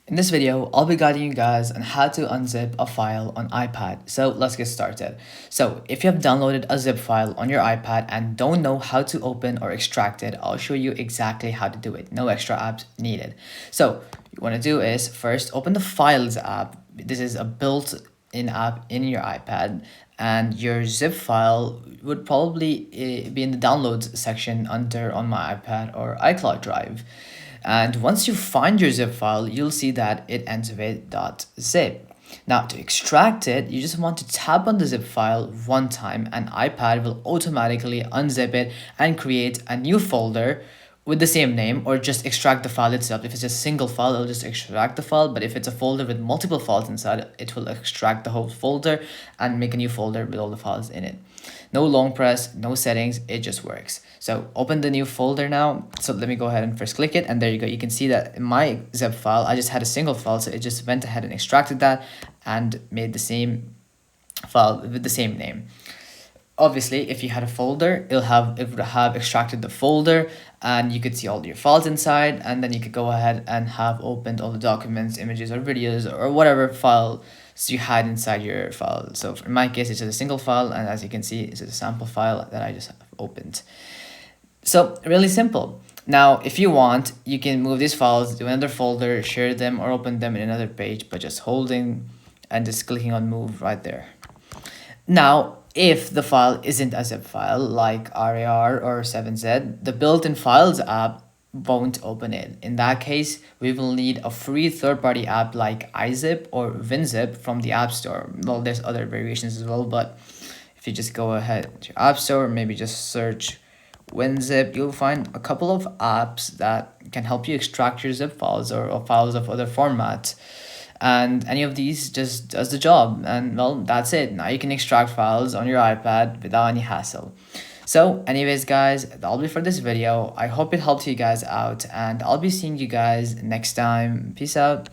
In this video, I'll be guiding you guys on how to unzip a file on iPad. So let's get started. So if you have downloaded a zip file on your iPad and don't know how to open or extract it, I'll show you exactly how to do it. No extra apps needed. So what you want to do is first open the Files app. This is a built-in app in your iPad, and your zip file would probably be in the downloads section under on my iPad or iCloud Drive. And once you find your zip file, you'll see that it ends with .zip. Now to extract it, you just want to tap on the zip file one time and iPad will automatically unzip it and create a new folder with the same name, or just extract the file itself. If it's just a single file, it'll just extract the file, but if it's a folder with multiple files inside, it will extract the whole folder and make a new folder with all the files in it. No long press, no settings, it just works. So open the new folder now. So let me go ahead and first click it, and there you go. You can see that in my zip file, I just had a single file, so it just went ahead and extracted that and made the same file with the same name. Obviously, if you had a folder, it would have extracted the folder, and you could see all your files inside, and then you could go ahead and have opened all the documents, images, or videos, or whatever files you had inside your file. So in my case, it's just a single file, and as you can see, it's a sample file that I just have opened. So really simple. Now, if you want, you can move these files to another folder, share them, or open them in another page by just holding and just clicking on move right there. Now, if the file isn't a zip file like RAR or 7Z, the built-in Files app won't open it. In that case, we will need a free third-party app like iZip or WinZip from the App Store. Well, there's other variations as well, but if you just go ahead to your App Store, maybe just search WinZip, you'll find a couple of apps that can help you extract your zip files or files of other formats, and any of these just does the job. And well, that's it. Now you can extract files on your iPad without any hassle. So anyways guys, that'll be for this video. I hope it helped you guys out, and I'll be seeing you guys next time. Peace out.